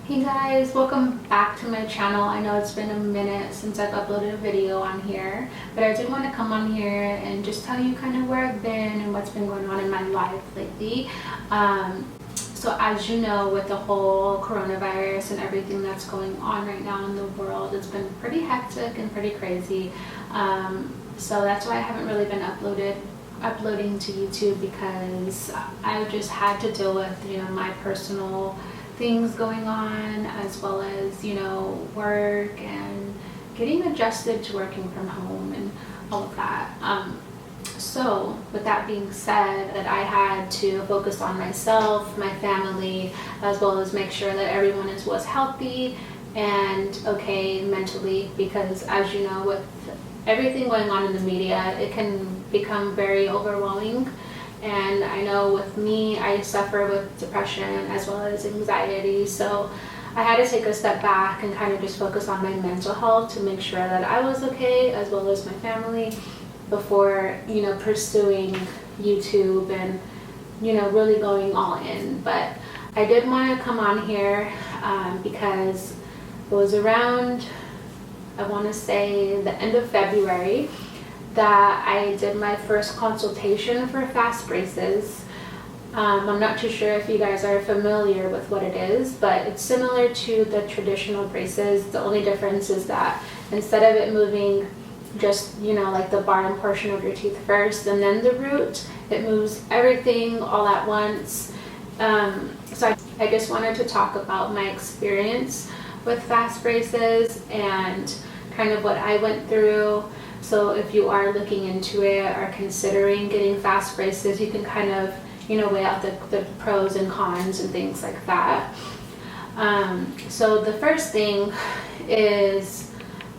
Hey guys, welcome back to my channel. I know it's been a minute since I've uploaded a video on here, but I did want to come on here and just tell you kind of where I've been and what's been going on in my life lately. So as you know, with the whole coronavirus and everything that's going on right now in the world, it's been pretty hectic and pretty crazy. So that's why I haven't really been uploading to YouTube, because I just had to deal with, my personal things going on, as well as, work and getting adjusted to working from home and all of that. So with that being said, that I had to focus on myself, my family, as well as make sure that everyone was healthy and okay mentally, because as you know, with everything going on in the media, it can become very overwhelming. And I know with me, I suffer with depression as well as anxiety, so I had to take a step back and kind of just focus on my mental health to make sure that I was okay, as well as my family, before pursuing YouTube and really going all in. But I did want to come on here because it was around, I want to say, the end of February that I did my first consultation for fast braces. I'm not too sure if you guys are familiar with what it is, but it's similar to the traditional braces. The only difference is that instead of it moving just like the bottom portion of your teeth first and then the root, it moves everything all at once. So I just wanted to talk about my experience with fast braces and kind of what I went through. So if you are looking into it or considering getting fast braces, you can kind of, weigh out the pros and cons and things like that. So the first thing is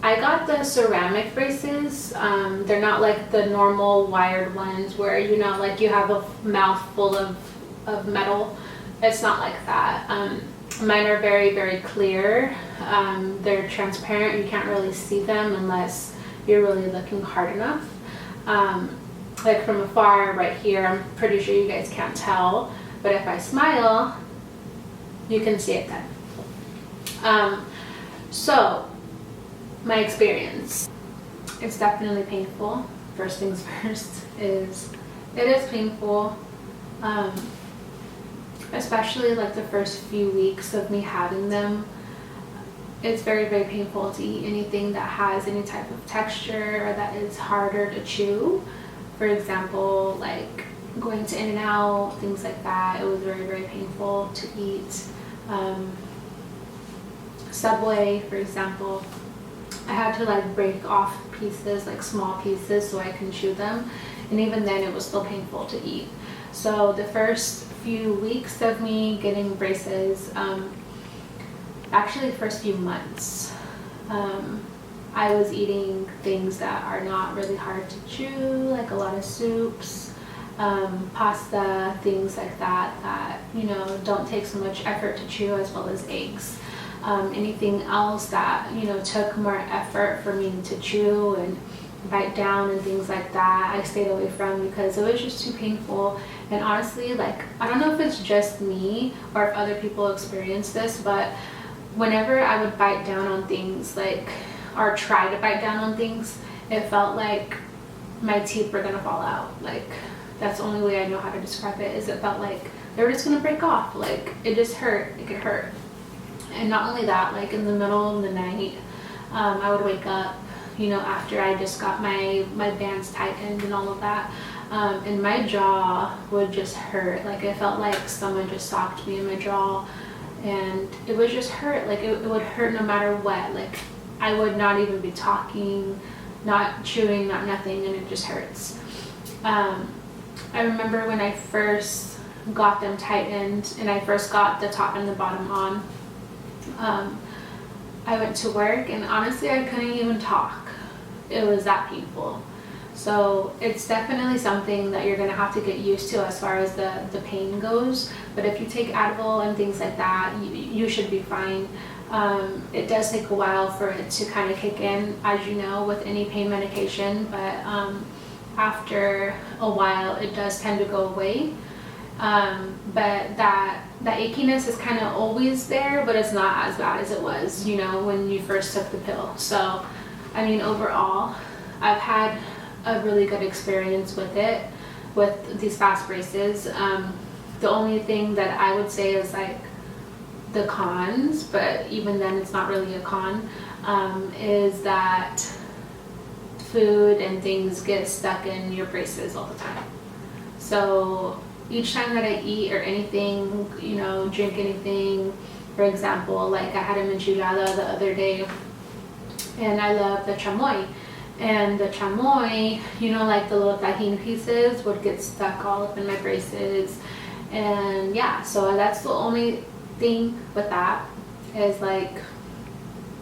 I got the ceramic braces. They're not like the normal wired ones where, like you have a mouth full of metal. It's not like that. Mine are very, very clear. They're transparent. You can't really see them unless you're really looking hard enough. Like from afar right here, I'm pretty sure you guys can't tell, but if I smile, you can see it then. So my experience, it's definitely painful. First things first is it is painful, especially like the first few weeks of me having them. It's very, very painful to eat anything that has any type of texture or that is harder to chew. For example, like going to In-N-Out, things like that. It was very, very painful to eat. Subway, for example, I had to like break off pieces, like small pieces, so I can chew them. And even then it was still painful to eat. So the first few weeks of me getting braces, actually the first few months, I was eating things that are not really hard to chew, like a lot of soups, pasta, things like that don't take so much effort to chew, as well as eggs. Anything else that took more effort for me to chew and bite down and things like that, I stayed away from, because it was just too painful. And honestly, like, I don't know if it's just me or if other people experience this, but whenever I would bite down on things, like, or try to bite down on things, it felt like my teeth were gonna fall out. Like, that's the only way I know how to describe it, is it felt like they were just gonna break off. Like, it just hurt, it could hurt. And not only that, like in the middle of the night, I would wake up, after I just got my bands tightened and all of that, and my jaw would just hurt. Like, it felt like someone just socked me in my jaw, and it would just hurt. Like, it would hurt no matter what. Like, I would not even be talking, not chewing, not nothing, and it just hurts. I remember when I first got them tightened and I first got the top and the bottom on, I went to work and honestly I couldn't even talk. It was that painful. So it's definitely something that you're going to have to get used to as far as the pain goes. But if you take Advil and things like that, you should be fine. It does take a while for it to kind of kick in, as you know, with any pain medication. But after a while, it does tend to go away. But that that achiness is kind of always there, but it's not as bad as it was, you know, when you first took the pill. So, I mean, overall, I've had a really good experience with it, with these fast braces. The only thing that I would say is like the cons, but even then it's not really a con, is that food and things get stuck in your braces all the time. So each time that I eat or anything, you know, drink anything, for example, like I had a enchilada the other day, and I love the chamoy. And the chamoy, you know, like the little tajin pieces would get stuck all up in my braces. And yeah, so that's the only thing with that, is like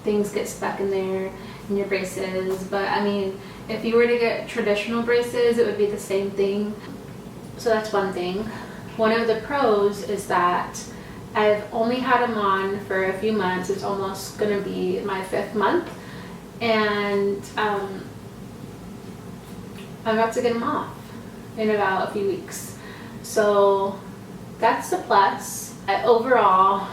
things get stuck in there in your braces. But I mean, if you were to get traditional braces, it would be the same thing. So that's one thing. One of the pros is that I've only had them on for a few months. It's almost gonna be my 5th month, and I'm about to get them off in about a few weeks. So that's the plus. Overall,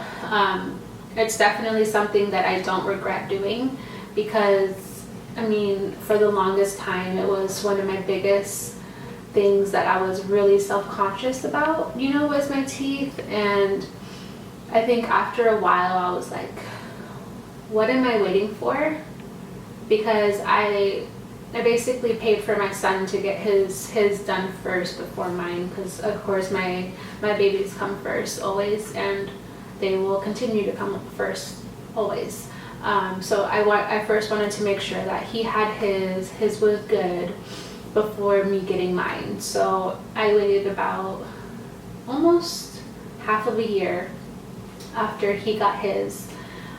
it's definitely something that I don't regret doing, because I mean, for the longest time, it was one of my biggest things that I was really self-conscious about, you know, was my teeth. And I think after a while I was like, what am I waiting for? Because I basically paid for my son to get his done first before mine, because of course my babies come first always, and they will continue to come first always. So I first wanted to make sure that he had his was good before me getting mine. So I waited about almost half of a year after he got his,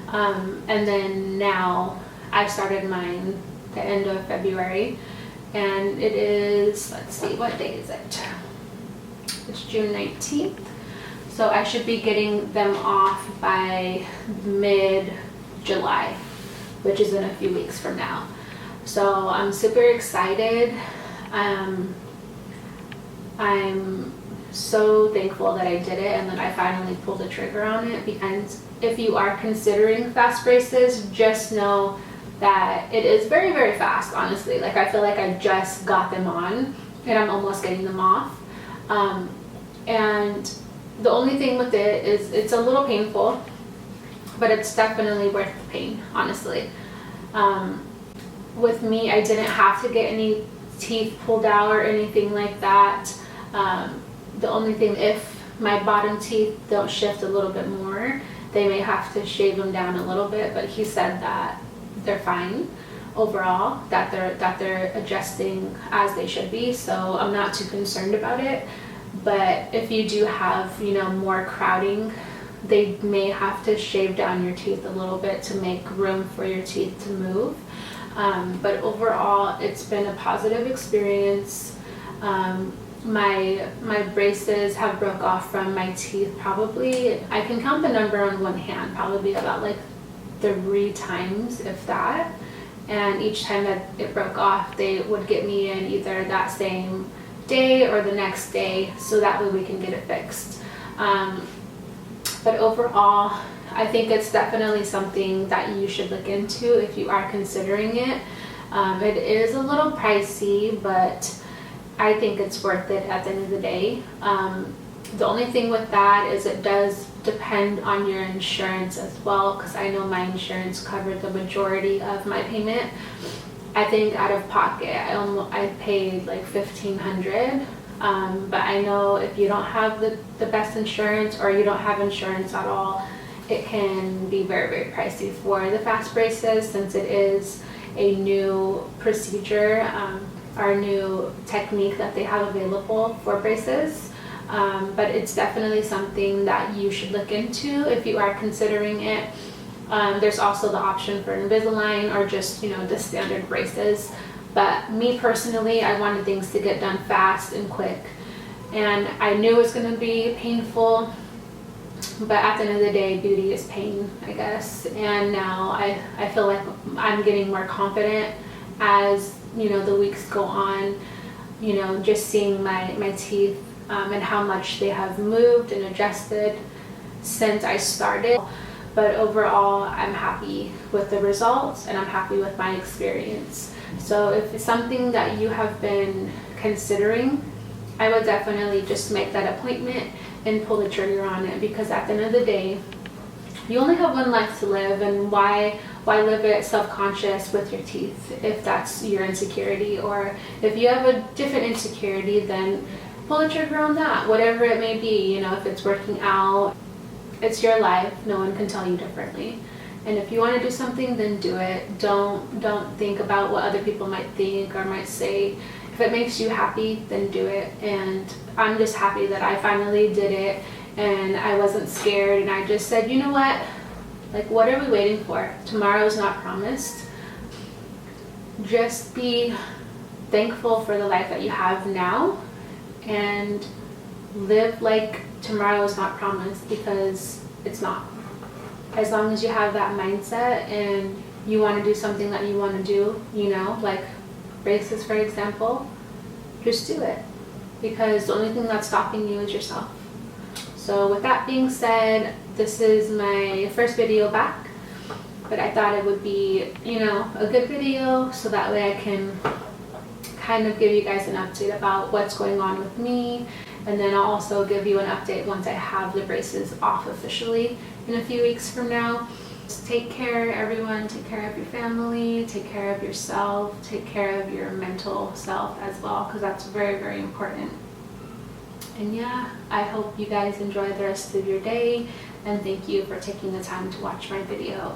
and then now I started mine the end of February, and it is, let's see, what day is it? It's June 19th. So I should be getting them off by mid-July, which is in a few weeks from now. So I'm super excited. I'm so thankful that I did it and that I finally pulled the trigger on it, because if you are considering fast braces, just know that it is very, very fast, honestly. Like, I feel like I just got them on and I'm almost getting them off. And the only thing with it is it's a little painful, but it's definitely worth the pain, honestly. With me, I didn't have to get any teeth pulled out or anything like that. The only thing, if my bottom teeth don't shift a little bit more, they may have to shave them down a little bit, but he said that they're fine overall, that they're adjusting as they should be, so I'm not too concerned about it. But if you do have, you know, more crowding, they may have to shave down your teeth a little bit to make room for your teeth to move. But overall, it's been a positive experience. My braces have broke off from my teeth probably, I can count the number on one hand, probably about like 3 times, if that. And each time that it broke off, they would get me in either that same day or the next day, so that way we can get it fixed. But overall, I think it's definitely something that you should look into if you are considering it. It is a little pricey, but I think it's worth it at the end of the day. The only thing with that is it does depend on your insurance as well, because I know my insurance covered the majority of my payment. I think out of pocket I paid like $1,500, but I know if you don't have the best insurance, or you don't have insurance at all, it can be very, very pricey for the fast braces, since it is a new procedure, or new technique that they have available for braces. But it's definitely something that you should look into if you are considering it. There's also the option for Invisalign, or just, you know, the standard braces. But me personally, I wanted things to get done fast and quick. And I knew it was going to be painful, but at the end of the day, beauty is pain, I guess. And now I feel like I'm getting more confident as, you know, the weeks go on, you know, just seeing my teeth, and how much they have moved and adjusted. since I started. But overall, I'm happy with the results and I'm happy with my experience. So if it's something that you have been considering, I would definitely just make that appointment and pull the trigger on it, because at the end of the day, you only have one life to live, and why live it self-conscious with your teeth if that's your insecurity? Or if you have a different insecurity, then pull the trigger on that, whatever it may be. You know, if it's working out, it's your life, no one can tell you differently. And if you want to do something, then do it. Don't think about what other people might think or might say. If it makes you happy, then do it. And I'm just happy that I finally did it and I wasn't scared, and I just said, you know what, like, what are we waiting for? Tomorrow is not promised. Just be thankful for the life that you have now and live like tomorrow is not promised, because it's not. As long as you have that mindset and you want to do something that you want to do, you know, like braces for example, just do it, because the only thing that's stopping you is yourself. So with that being said, this is my first video back, but I thought it would be, you know, a good video so that way I can kind of give you guys an update about what's going on with me, and then I'll also give you an update once I have the braces off officially in a few weeks from now. Just take care, everyone. Take care of your family, take care of yourself, take care of your mental self as well, because that's very, very important. And yeah, I hope you guys enjoy the rest of your day, and thank you for taking the time to watch my video.